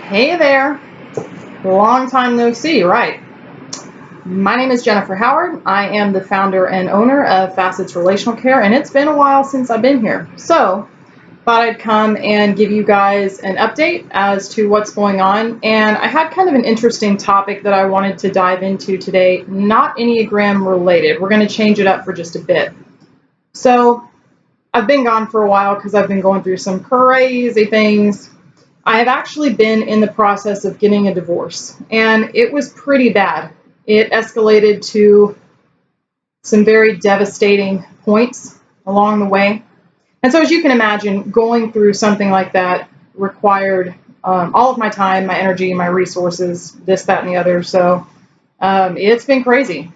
Hey there. Long time no see, right? My name is Jennifer Howard. I am the founder and owner of Facets Relational Care, and it's been a while since I've been here. So, thought I'd come and give you guys an update as to what's going on. And I had kind of an interesting topic that I wanted to dive into today, not Enneagram related. We're going to change it up for just a bit. So, I've been gone for a while because I've been going through some crazy things. I have actually been in the process of getting a divorce, and it was pretty bad. It escalated to some very devastating points along the way. And so, as you can imagine, going through something like that required all of my time, my energy, my resources, this, that, and the other. So, it's been crazy.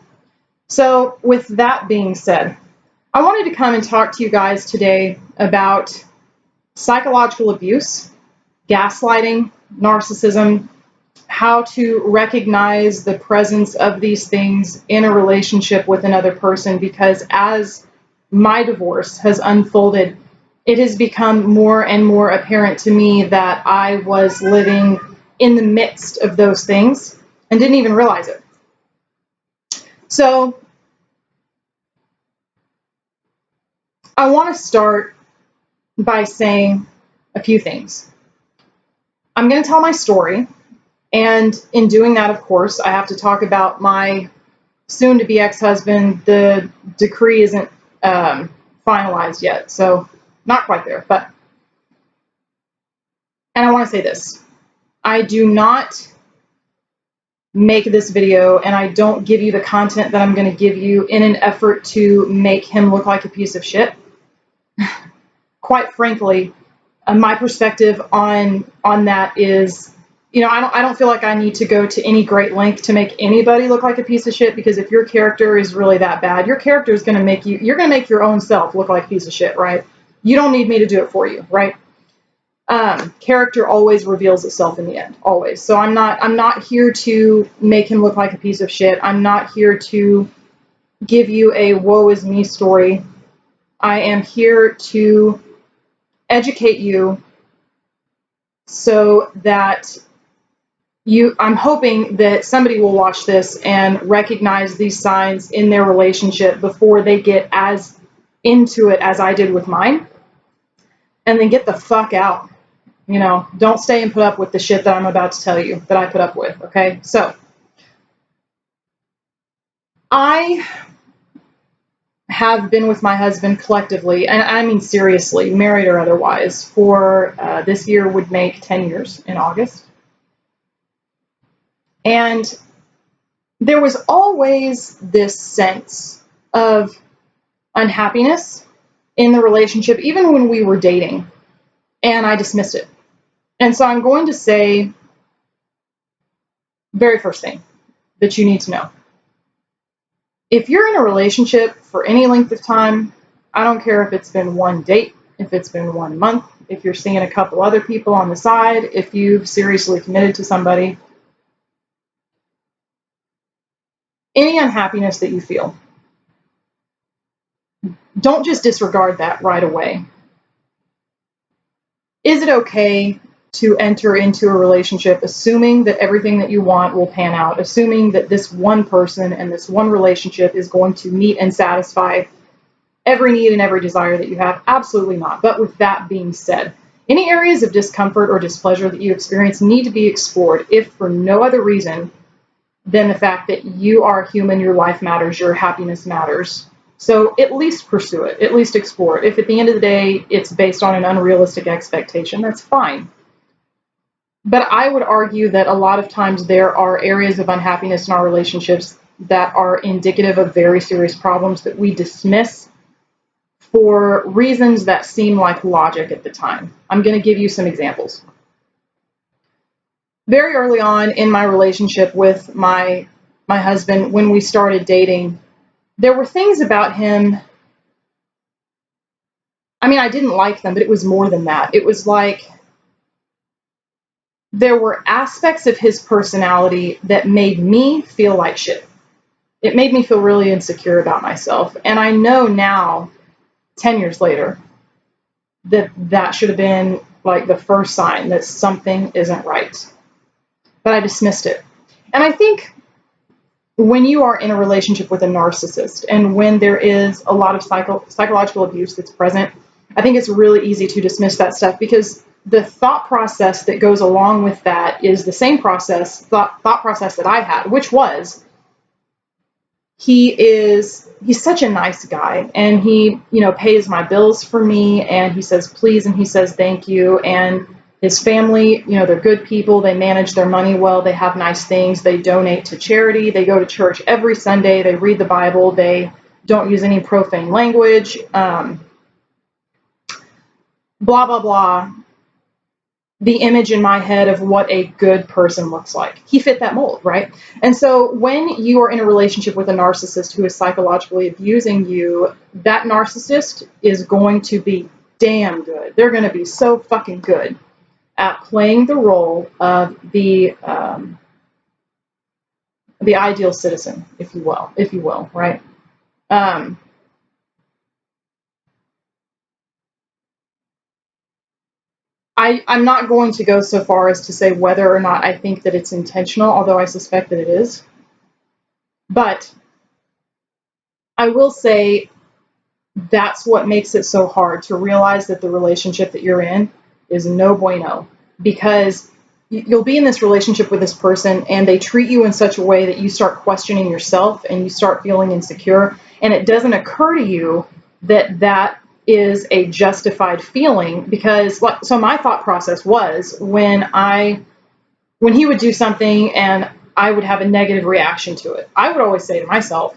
So, with that being said, I wanted to come and talk to you guys today about psychological abuse, gaslighting, narcissism, how to recognize the presence of these things in a relationship with another person, because as my divorce has unfolded, it has become more and more apparent to me that I was living in the midst of those things and didn't even realize it. So I want to start by saying a few things. I'm going to tell my story. And in doing that, of course, I have to talk about my soon-to-be ex-husband. The decree isn't finalized yet, so not quite there. And I want to say this. I do not make this video, and I don't give you the content that I'm going to give you in an effort to make him look like a piece of shit. Quite frankly, my perspective on that is, I don't feel like I need to go to any great length to make anybody look like a piece of shit, because if your character is really that bad, your character is going to make you're going to make your own self look like a piece of shit, right? You don't need me to do it for you, right? Character always reveals itself in the end, always. So I'm not here to make him look like a piece of shit. I'm not here to give you a woe is me story. I am here to educate you so that I'm hoping that somebody will watch this and recognize these signs in their relationship before they get as into it as I did with mine, and then get the fuck out. Don't stay and put up with the shit that I'm about to tell you that I put up with, okay? So, I have been with my husband collectively, and I mean seriously, married or otherwise, for this year would make 10 years in August. And there was always this sense of unhappiness in the relationship, even when we were dating, and I dismissed it. And so I'm going to say, very first thing that you need to know. If you're in a relationship for any length of time, I don't care if it's been one date, if it's been 1 month, if you're seeing a couple other people on the side, if you've seriously committed to somebody, any unhappiness that you feel, don't just disregard that right away. Is it okay to enter into a relationship assuming that everything that you want will pan out, assuming that this one person and this one relationship is going to meet and satisfy every need and every desire that you have? Absolutely not. But with that being said, any areas of discomfort or displeasure that you experience need to be explored, if for no other reason than the fact that you are human, your life matters, your happiness matters. So at least pursue it, at least explore it. If at the end of the day it's based on an unrealistic expectation, that's fine. But I would argue that a lot of times there are areas of unhappiness in our relationships that are indicative of very serious problems that we dismiss for reasons that seem like logic at the time. I'm going to give you some examples. Very early on in my relationship with my husband, when we started dating, there were things about him. I mean, I didn't like them, but it was more than that. It was like there were aspects of his personality that made me feel like shit. It made me feel really insecure about myself. And I know now, 10 years later, that should have been like the first sign that something isn't right. but I dismissed it. And I think when you are in a relationship with a narcissist and when there is a lot of psychological abuse that's present, I think it's really easy to dismiss that stuff because the thought process that goes along with that is the same thought process that I had, which was he's such a nice guy, and he, pays my bills for me, and he says please and he says thank you, and his family, they're good people, they manage their money well, they have nice things, they donate to charity, they go to church every Sunday, they read the Bible, they don't use any profane language, blah blah blah. The image in my head of what a good person looks like. He fit that mold, right? And so when you are in a relationship with a narcissist who is psychologically abusing you, that narcissist is going to be damn good. They're going to be so fucking good at playing the role of the ideal citizen, if you will, right? I'm not going to go so far as to say whether or not I think that it's intentional, although I suspect that it is. But I will say that's what makes it so hard to realize that the relationship that you're in is no bueno, because you'll be in this relationship with this person and they treat you in such a way that you start questioning yourself and you start feeling insecure, and it doesn't occur to you that that is a justified feeling. Because so my thought process was when he would do something and I would have a negative reaction to it, I would always say to myself,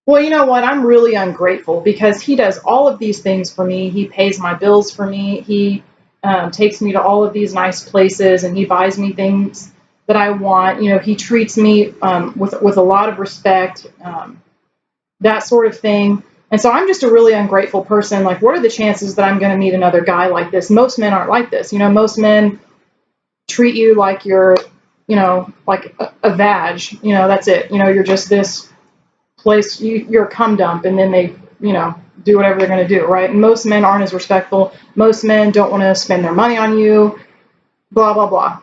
well, you know what? I'm really ungrateful because he does all of these things for me. He pays my bills for me. He takes me to all of these nice places and he buys me things that I want. He treats me with a lot of respect, that sort of thing. And so I'm just a really ungrateful person. Like, what are the chances that I'm going to meet another guy like this? Most men aren't like this. Most men treat you like you're, like a vag. That's it. You're just this place, you're a cum dump, and then they, do whatever they're going to do, right? And most men aren't as respectful. Most men don't want to spend their money on you, blah, blah, blah.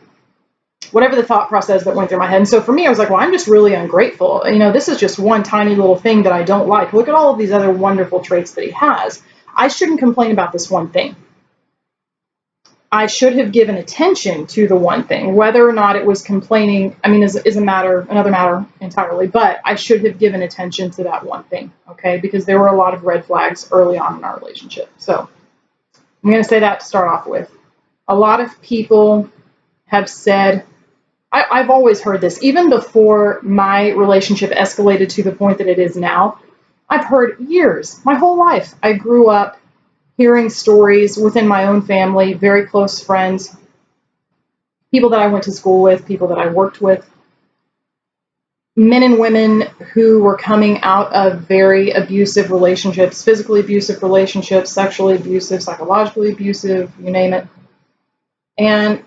Whatever the thought process that went through my head. And so for me, I was like, well, I'm just really ungrateful. This is just one tiny little thing that I don't like. Look at all of these other wonderful traits that he has. I shouldn't complain about this one thing. I should have given attention to the one thing. Whether or not it was complaining, is another matter entirely, but I should have given attention to that one thing, okay? Because there were a lot of red flags early on in our relationship. So I'm going to say that to start off with. A lot of people have said, I've always heard this, even before my relationship escalated to the point that it is now. I've heard years, my whole life. I grew up hearing stories within my own family, very close friends, people that I went to school with, people that I worked with, men and women who were coming out of very abusive relationships, physically abusive relationships, sexually abusive, psychologically abusive, you name it. And,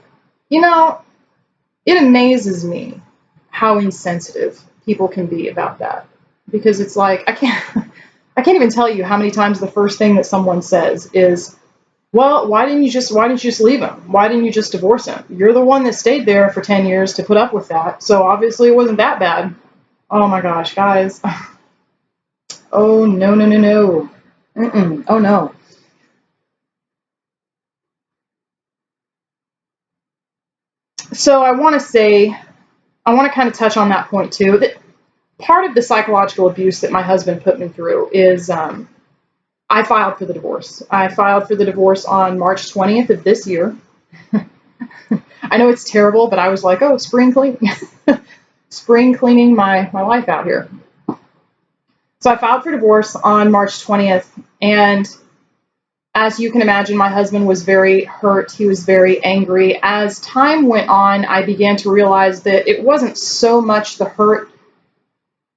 it amazes me how insensitive people can be about that. Because it's like, I can't even tell you how many times the first thing that someone says is, well, why didn't you just leave him? Why didn't you just divorce him? You're the one that stayed there for 10 years to put up with that. So obviously it wasn't that bad. Oh my gosh, guys. Oh, no, no, no, no. Mm-mm. Oh, no. So I want to kind of touch on that point too. That part of the psychological abuse that my husband put me through is I filed for the divorce. I filed for the divorce on March 20th of this year. I know it's terrible, but I was like, oh, spring cleaning my life out here. So I filed for divorce on March 20th, and as you can imagine, my husband was very hurt. He was very angry. As time went on, I began to realize that it wasn't so much the hurt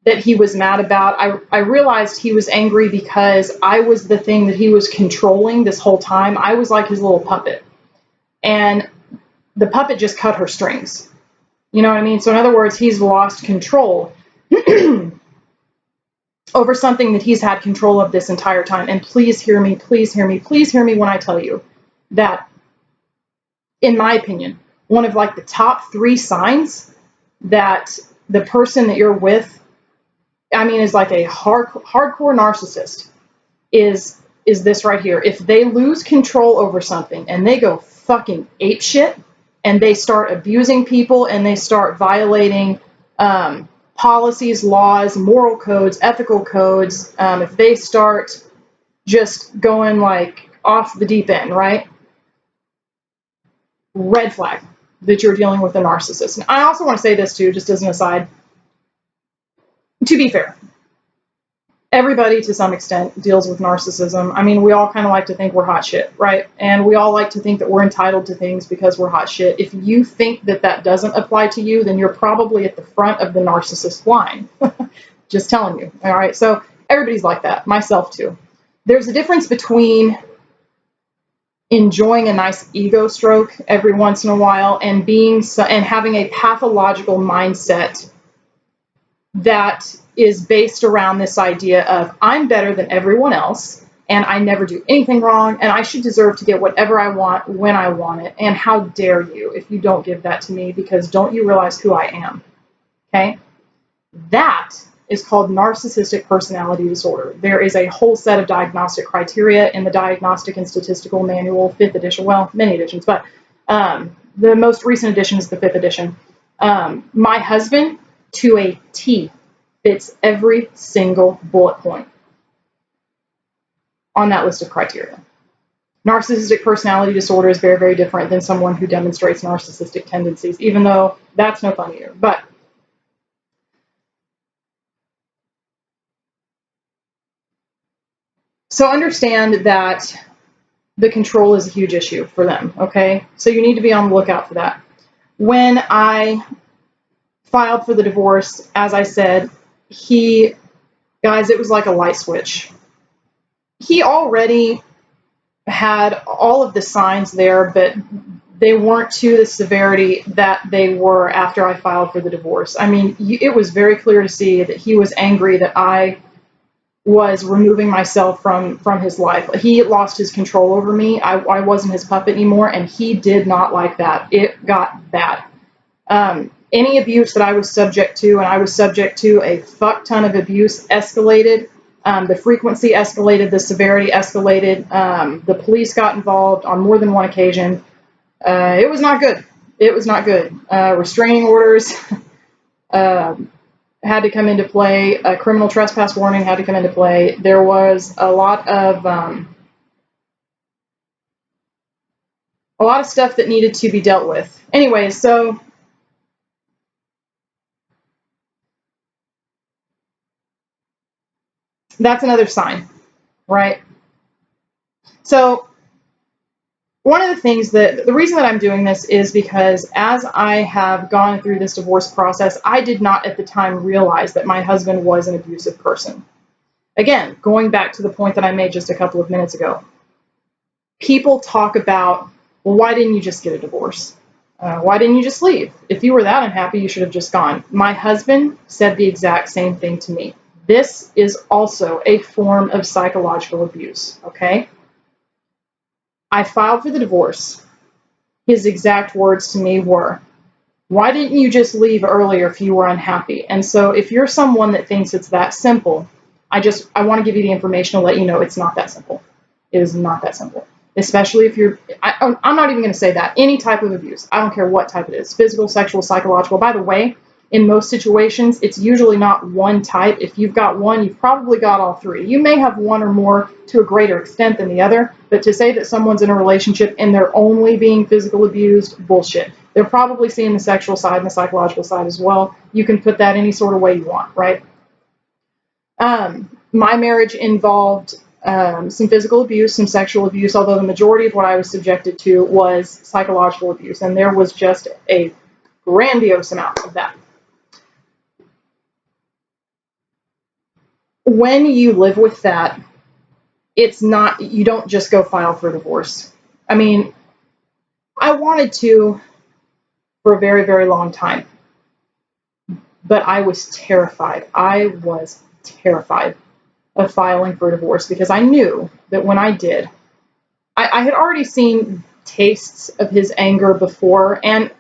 that he was mad about. I realized he was angry because I was the thing that he was controlling this whole time. I was like his little puppet. And the puppet just cut her strings. You know what I mean? So in other words, he's lost control over something that he's had control of this entire time. And please hear me when I tell you that, in my opinion, one of like the top 3 signs that the person that you're with, I mean, is like a hardcore narcissist, is this right here. If they lose control over something and they go fucking apeshit and they start abusing people and they start violating policies, laws, moral codes, ethical codes, if they start just going like off the deep end, right? Red flag that you're dealing with a narcissist. And I also want to say this too, just as an aside. To be fair, everybody to some extent deals with narcissism. I mean, we all kind of like to think we're hot shit, right? And we all like to think that we're entitled to things because we're hot shit. If you think that that doesn't apply to you, then you're probably at the front of the narcissist line. Just telling you. All right. So everybody's like that, myself too. There's a difference between enjoying a nice ego stroke every once in a while and having a pathological mindset that is based around this idea of I'm better than everyone else and I never do anything wrong and I should deserve to get whatever I want when I want it, and how dare you if you don't give that to me, because don't you realize who I am? Okay? That is called narcissistic personality disorder. There is a whole set of diagnostic criteria in the Diagnostic and Statistical Manual, 5th edition, well, many editions, but the most recent edition is the 5th edition. My husband, to a T, fits every single bullet point on that list of criteria. Narcissistic personality disorder is very, very different than someone who demonstrates narcissistic tendencies, even though that's no fun either. But so understand that the control is a huge issue for them, okay? So you need to be on the lookout for that. When I filed for the divorce, as I said, guys, it was like a light switch. He already had all of the signs there, but they weren't to the severity that they were after I filed for the divorce. I mean, it was very clear to see that he was angry that I was removing myself from his life. He lost his control over me. I wasn't his puppet anymore, and he did not like that. It got bad. Any abuse that I was subject to, and I was subject to a fuck ton of abuse, escalated. The frequency escalated, the severity escalated. The police got involved on more than one occasion. It was not good. It was not good. Restraining orders had to come into play. A criminal trespass warning had to come into play. There was a lot of stuff that needed to be dealt with. Anyway, so that's another sign, right? So one of the things the reason that I'm doing this is because as I have gone through this divorce process, I did not at the time realize that my husband was an abusive person. Again, going back to the point that I made just a couple of minutes ago, people talk about, well, why didn't you just get a divorce? Why didn't you just leave? If you were that unhappy, you should have just gone. My husband said the exact same thing to me. This is also a form of psychological abuse, okay? I filed for the divorce. His exact words to me were, why didn't you just leave earlier if you were unhappy? And so if you're someone that thinks it's that simple, I want to give you the information to let you know it's not that simple. It is not that simple. Especially if I'm not even going to say that. Any type of abuse. I don't care what type it is. Physical, sexual, psychological. By the way, in most situations, it's usually not one type. If you've got one, you've probably got all 3. You may have one or more to a greater extent than the other, but to say that someone's in a relationship and they're only being physical abused, bullshit. They're probably seeing the sexual side and the psychological side as well. You can put that any sort of way you want, right? My marriage involved some physical abuse, some sexual abuse, although the majority of what I was subjected to was psychological abuse, and there was just a grandiose amount of that. When you live with that, you don't just go file for divorce. I mean, I wanted to for a very, very long time, but I was terrified. I was terrified of filing for divorce because I knew that when I did, I had already seen tastes of his anger before, and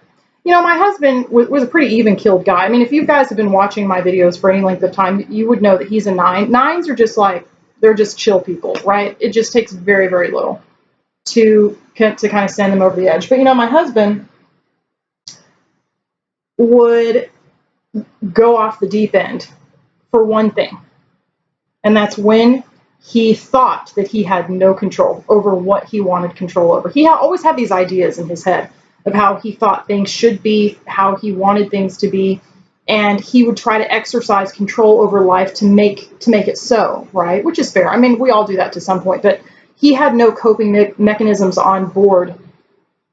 my husband was a pretty even-keeled guy. I mean, if you guys have been watching my videos for any length of time, you would know that he's a 9. 9s are just like, they're just chill people, right? It just takes very, very little to kind of send them over the edge. But, my husband would go off the deep end for one thing. And that's when he thought that he had no control over what he wanted control over. He always had these ideas in his head of how he thought things should be, how he wanted things to be, and he would try to exercise control over life to make it so, right? Which is fair. I mean, we all do that to some point, but he had no coping mechanisms on board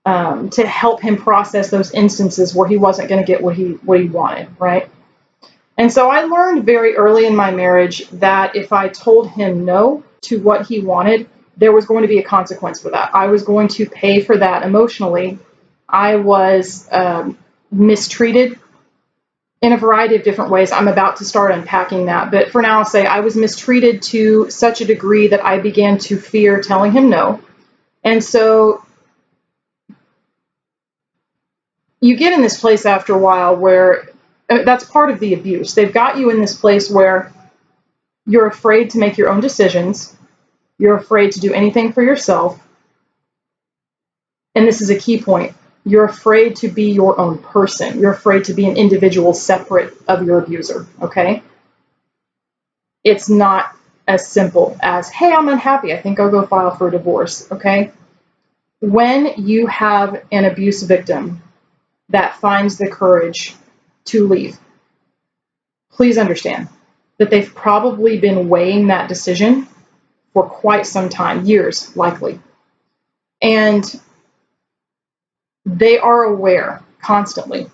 to help him process those instances where he wasn't going to get what he wanted, right? And so I learned very early in my marriage that if I told him no to what he wanted, there was going to be a consequence for that. I was going to pay for that emotionally. I was mistreated in a variety of different ways. I'm about to start unpacking that. But for now, I'll say I was mistreated to such a degree that I began to fear telling him no. And so you get in this place after a while where that's part of the abuse. They've got you in this place where you're afraid to make your own decisions. You're afraid to do anything for yourself. And this is a key point. You're afraid to be your own person. You're afraid to be an individual separate of your abuser, okay? It's not as simple as, hey, I'm unhappy. I think I'll go file for a divorce, okay? When you have an abuse victim that finds the courage to leave, please understand that they've probably been weighing that decision for quite some time, years likely. And they are aware constantly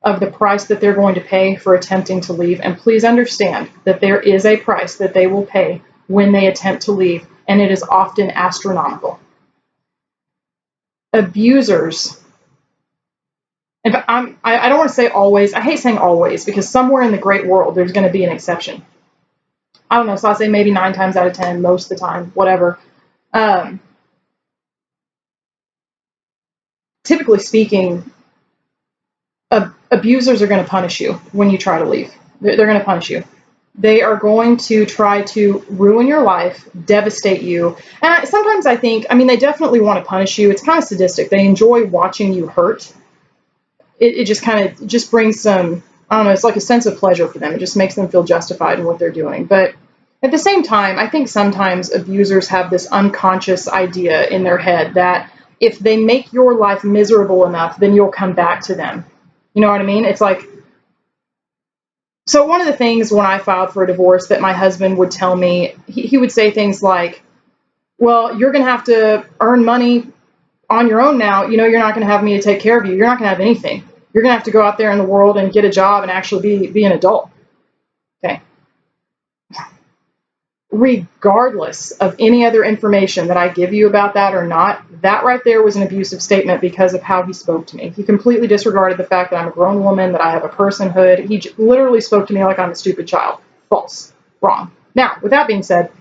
of the price that they're going to pay for attempting to leave. And please understand that there is a price that they will pay when they attempt to leave, and it is often astronomical. Abusers, I don't want to say always. I hate saying always because somewhere in the great world there's going to be an exception. I don't know, so I'll say maybe 9 times out of 10, most of the time, whatever. Typically speaking, abusers are going to punish you when you try to leave. They're going to punish you. They are going to try to ruin your life, devastate you. And sometimes I think, they definitely want to punish you. It's kind of sadistic. They enjoy watching you hurt. It just brings some, I don't know, it's like a sense of pleasure for them. It just makes them feel justified in what they're doing. But at the same time, I think sometimes abusers have this unconscious idea in their head that if they make your life miserable enough, then you'll come back to them. You know what I mean? It's like, so one of the things when I filed for a divorce that my husband would tell me, he would say things like, well, you're going to have to earn money on your own now. You're not going to have me to take care of you. You're not going to have anything. You're going to have to go out there in the world and get a job and actually be an adult. Okay. Regardless of any other information that I give you about that or not, that right there was an abusive statement because of how he spoke to me. He completely disregarded the fact that I'm a grown woman, that I have a personhood. He literally spoke to me like I'm a stupid child. False. Wrong. Now, with that being said,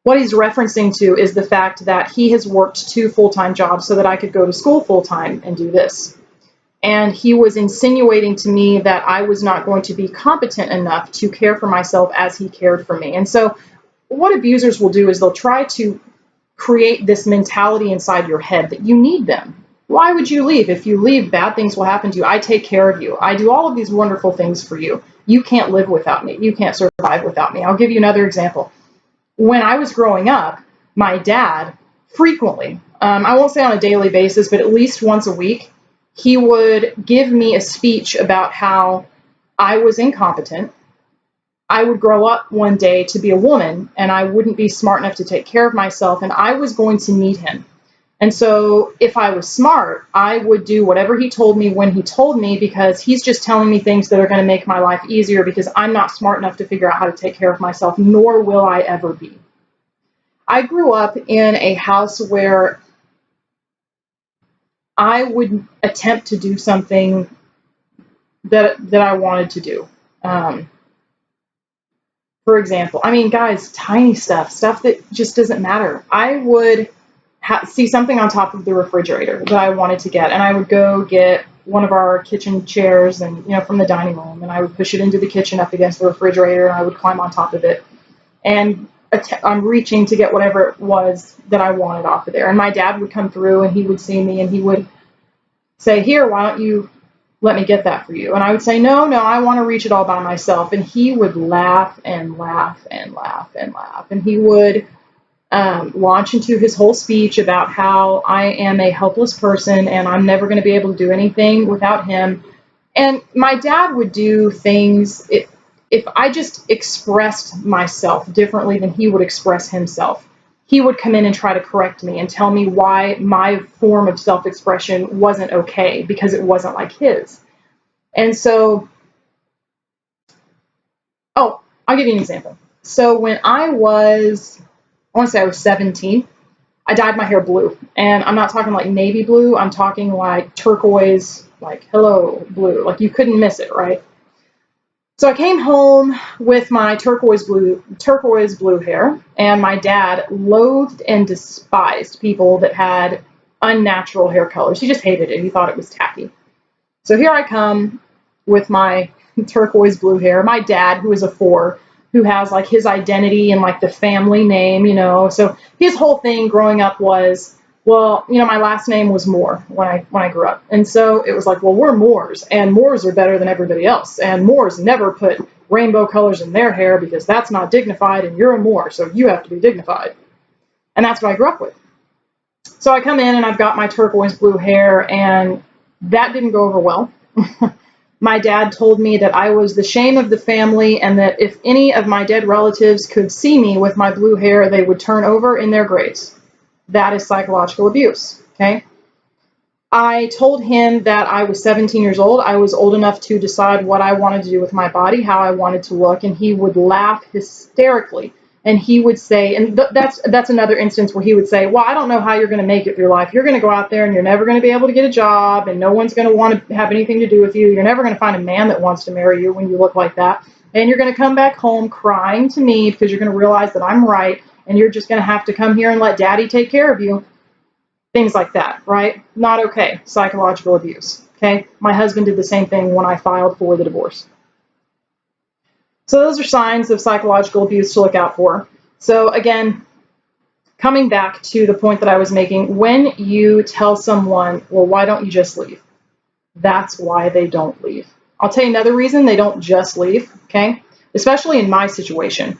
what he's referencing to is the fact that he has worked 2 full-time jobs so that I could go to school full-time and do this. And he was insinuating to me that I was not going to be competent enough to care for myself as he cared for me. And so what abusers will do is they'll try to create this mentality inside your head that you need them. Why would you leave? If you leave, bad things will happen to you. I take care of you. I do all of these wonderful things for you. You can't live without me. You can't survive without me. I'll give you another example. When I was growing up, my dad frequently, I won't say on a daily basis, but at least once a week, he would give me a speech about how I was incompetent. I would grow up one day to be a woman, and I wouldn't be smart enough to take care of myself, and I was going to need him. And so if I was smart, I would do whatever he told me when he told me, because he's just telling me things that are going to make my life easier, because I'm not smart enough to figure out how to take care of myself, nor will I ever be. I grew up in a house where I would attempt to do something that I wanted to do. For example, guys, tiny stuff that just doesn't matter. I would see something on top of the refrigerator that I wanted to get, and I would go get one of our kitchen chairs and, from the dining room, and I would push it into the kitchen up against the refrigerator, and I would climb on top of it. And I'm reaching to get whatever it was that I wanted off of there. And my dad would come through and he would see me and he would say, "Here, why don't you let me get that for you?" And I would say, no, I want to reach it all by myself. And he would laugh and laugh and laugh and laugh. And he would launch into his whole speech about how I am a helpless person and I'm never going to be able to do anything without him. And my dad would do things, if I just expressed myself differently than he would express himself, he would come in and try to correct me and tell me why my form of self-expression wasn't okay because it wasn't like his. And so, I'll give you an example. So when I want to say I was 17, I dyed my hair blue. And I'm not talking like navy blue. I'm talking like turquoise, like hello blue. Like you couldn't miss it, right? So I came home with my turquoise blue hair, and my dad loathed and despised people that had unnatural hair colors. He just hated it. He thought it was tacky. So here I come with my turquoise blue hair. My dad, who is a 4, who has like his identity and like the family name, So his whole thing growing up was, well, my last name was Moore when I grew up. And so it was like, well, we're Moors and Moors are better than everybody else. And Moors never put rainbow colors in their hair because that's not dignified and you're a Moor, so you have to be dignified. And that's what I grew up with. So I come in and I've got my turquoise blue hair and that didn't go over well. My dad told me that I was the shame of the family and that if any of my dead relatives could see me with my blue hair, they would turn over in their graves. That is psychological abuse, okay? I told him that I was 17 years old. I was old enough to decide what I wanted to do with my body, how I wanted to look, and he would laugh hysterically. And he would say, and that's another instance where he would say, well, I don't know how you're going to make it through life. You're going to go out there and you're never going to be able to get a job and no one's going to want to have anything to do with you. You're never going to find a man that wants to marry you when you look like that. And you're going to come back home crying to me because you're going to realize that I'm right. And you're just going to have to come here and let daddy take care of you. Things like that, right? Not okay. Psychological abuse, okay? My husband did the same thing when I filed for the divorce. So those are signs of psychological abuse to look out for. So again, coming back to the point that I was making, when you tell someone, well, why don't you just leave? That's why they don't leave. I'll tell you another reason they don't just leave, okay? Especially in my situation.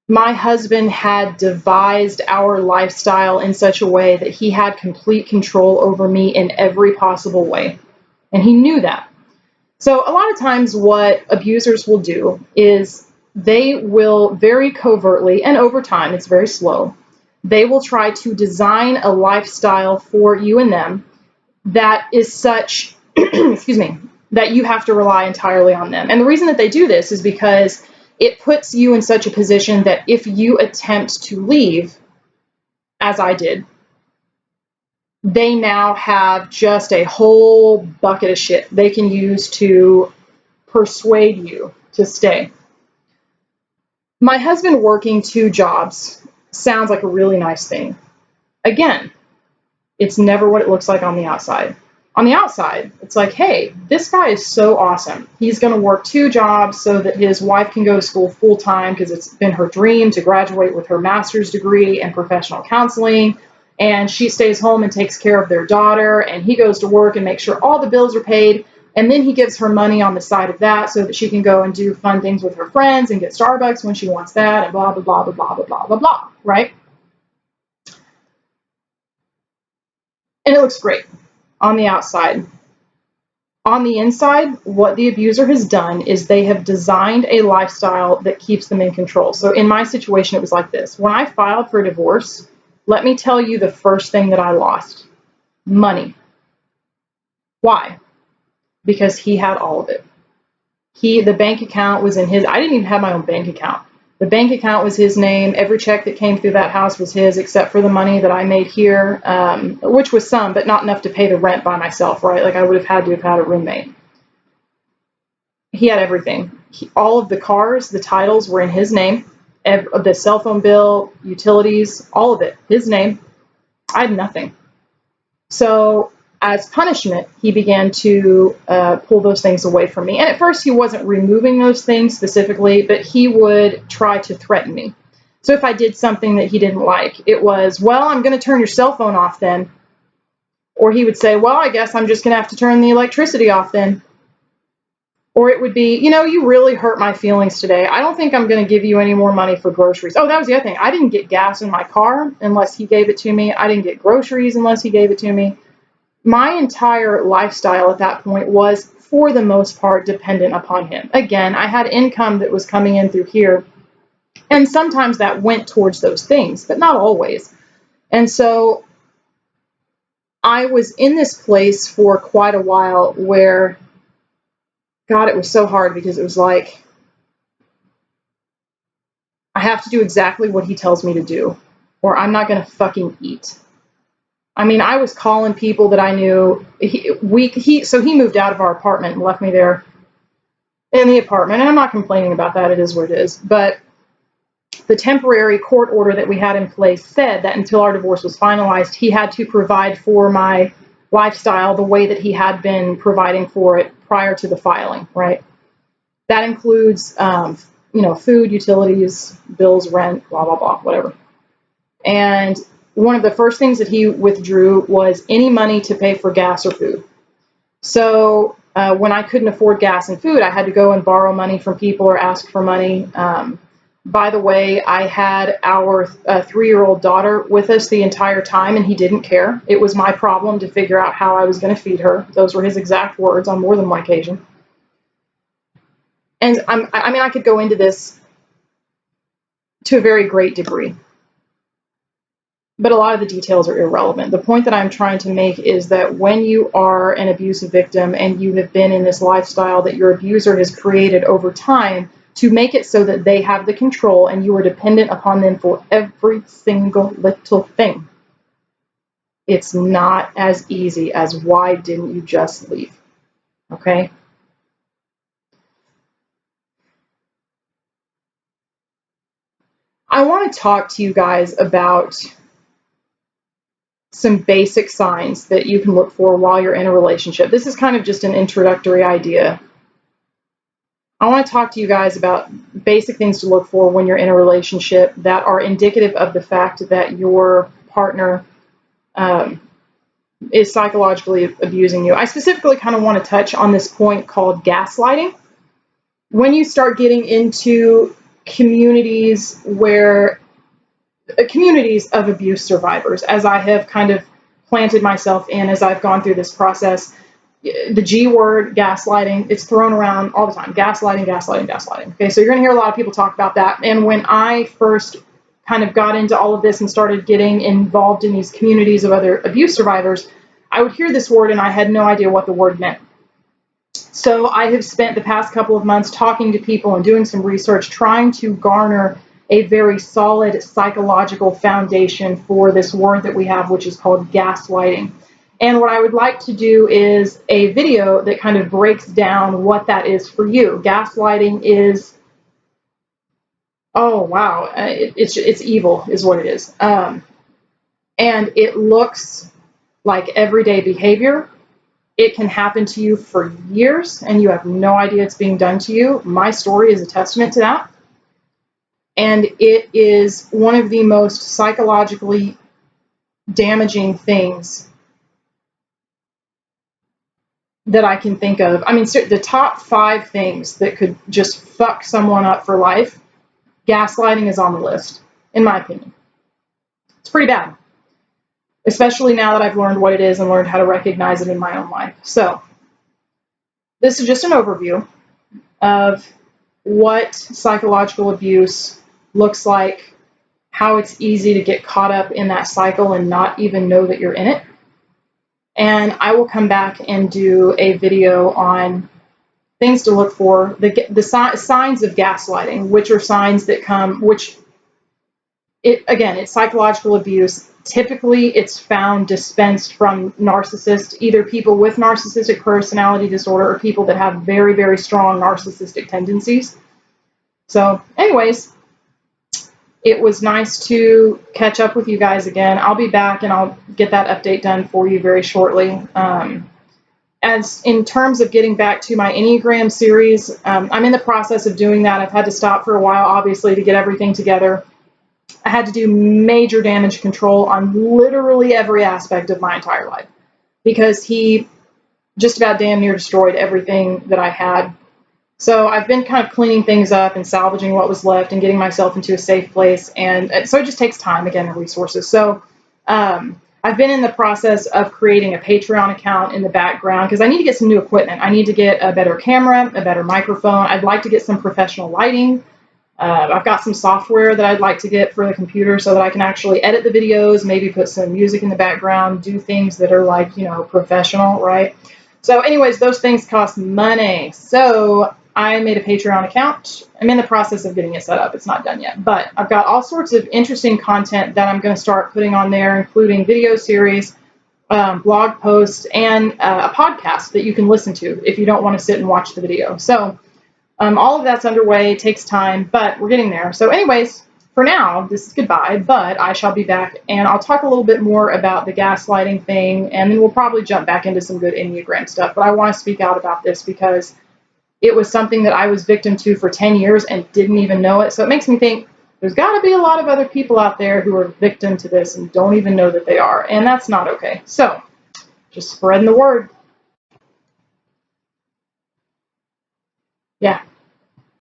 My husband had devised our lifestyle in such a way that he had complete control over me in every possible way. And he knew that. So a lot of times what abusers will do is they will very covertly, and over time, it's very slow, they will try to design a lifestyle for you and them that is such, excuse me, that you have to rely entirely on them. And the reason that they do this is because it puts you in such a position that if you attempt to leave, as I did, they now have just a whole bucket of shit they can use to persuade you to stay. My husband working 2 jobs sounds like a really nice thing. Again, it's never what it looks like on the outside. On the outside, it's like, hey, this guy is so awesome. He's going to work 2 jobs so that his wife can go to school full time because it's been her dream to graduate with her master's degree in professional counseling. And she stays home and takes care of their daughter. And he goes to work and makes sure all the bills are paid. And then he gives her money on the side of that so that she can go and do fun things with her friends and get Starbucks when she wants that and blah, blah, blah, blah, blah, blah, blah, blah, blah, right? And it looks great on the outside. On the inside, what the abuser has done is they have designed a lifestyle that keeps them in control. So in my situation, it was like this. When I filed for divorce, let me tell you the first thing that I lost. Money. Why? Because he had all of it. The bank account was in his, I didn't even have my own bank account. The bank account was his name. Every check that came through that house was his, except for the money that I made here, which was some, but not enough to pay the rent by myself, right? Like I would have had to have had a roommate. He had everything. All of the cars, the titles were in his name. The cell phone bill, utilities, all of it, his name. I had nothing. So as punishment, he began to pull those things away from me. And at first, he wasn't removing those things specifically, but he would try to threaten me. So if I did something that he didn't like, it was, well, I'm going to turn your cell phone off then. Or he would say, well, I guess I'm just going to have to turn the electricity off then. Or it would be, you really hurt my feelings today. I don't think I'm going to give you any more money for groceries. Oh, that was the other thing. I didn't get gas in my car unless he gave it to me. I didn't get groceries unless he gave it to me. My entire lifestyle at that point was, for the most part, dependent upon him. Again, I had income that was coming in through here, and sometimes that went towards those things, but not always. And so I was in this place for quite a while where, God, it was so hard because it was like, I have to do exactly what he tells me to do, or I'm not going to fucking eat. I mean, I was calling people that I knew. So he moved out of our apartment and left me there in the apartment. And I'm not complaining about that. It is what it is. But the temporary court order that we had in place said that until our divorce was finalized, he had to provide for my lifestyle the way that he had been providing for it prior to the filing, right? That includes, food, utilities, bills, rent, blah, blah, blah, whatever. And one of the first things that he withdrew was any money to pay for gas or food. So when I couldn't afford gas and food, I had to go and borrow money from people or ask for money. By the way, I had our 3-year-old daughter with us the entire time, and he didn't care. It was my problem to figure out how I was going to feed her. Those were his exact words on more than one occasion. And I could go into this to a very great degree, but a lot of the details are irrelevant. The point that I'm trying to make is that when you are an abusive victim and you have been in this lifestyle that your abuser has created over time to make it so that they have the control and you are dependent upon them for every single little thing, it's not as easy as why didn't you just leave, okay? I want to talk to you guys about some basic signs that you can look for while you're in a relationship. This is kind of just an introductory idea. I want to talk to you guys about basic things to look for when you're in a relationship that are indicative of the fact that your partner is psychologically abusing you. I specifically kind of want to touch on this point called gaslighting. When you start getting into communities of abuse survivors, as I have kind of planted myself in as I've gone through this process, the G word, gaslighting, it's thrown around all the time. Gaslighting, gaslighting, gaslighting. Okay, so you're going to hear a lot of people talk about that. And when I first kind of got into all of this and started getting involved in these communities of other abuse survivors, I would hear this word and I had no idea what the word meant. So I have spent the past couple of months talking to people and doing some research, trying to garner a very solid psychological foundation for this word that we have, which is called gaslighting. And what I would like to do is a video that kind of breaks down what that is for you. Gaslighting is, oh wow, it's evil is what it is. And it looks like everyday behavior. It can happen to you for years and you have no idea it's being done to you. My story is a testament to that. And it is one of the most psychologically damaging things that I can think of. I mean, the top 5 things that could just fuck someone up for life, gaslighting is on the list, in my opinion. It's pretty bad, especially now that I've learned what it is and learned how to recognize it in my own life. So this is just an overview of what psychological abuse looks like, how it's easy to get caught up in that cycle and not even know that you're in it. And I will come back and do a video on things to look for, the signs of gaslighting, which are signs that come, it's psychological abuse. Typically, it's found dispensed from narcissists, either people with narcissistic personality disorder or people that have very, very strong narcissistic tendencies. So anyways, It was nice to catch up with you guys again. I'll be back and I'll get that update done for you very shortly. As in terms of getting back to my Enneagram series, I'm in the process of doing that. I've had to stop for a while, obviously, to get everything together. I had to do major damage control on literally every aspect of my entire life because he just about damn near destroyed everything that I had. So I've been kind of cleaning things up and salvaging what was left and getting myself into a safe place. And so it just takes time, again, and resources. So I've been in the process of creating a Patreon account in the background because I need to get some new equipment. I need to get a better camera, a better microphone. I'd like to get some professional lighting. I've got some software that I'd like to get for the computer so that I can actually edit the videos, maybe put some music in the background, do things that are like, professional, right? So anyways, those things cost money. So I made a Patreon account. I'm in the process of getting it set up. It's not done yet, but I've got all sorts of interesting content that I'm going to start putting on there, including video series, blog posts, and a podcast that you can listen to if you don't want to sit and watch the video. So all of that's underway. It takes time, but we're getting there. So anyways, for now, this is goodbye, but I shall be back, and I'll talk a little bit more about the gaslighting thing, and then we'll probably jump back into some good Enneagram stuff. But I want to speak out about this because it was something that I was victim to for 10 years and didn't even know it. So it makes me think there's got to be a lot of other people out there who are victim to this and don't even know that they are, and that's not okay. So just spreading the word. Yeah.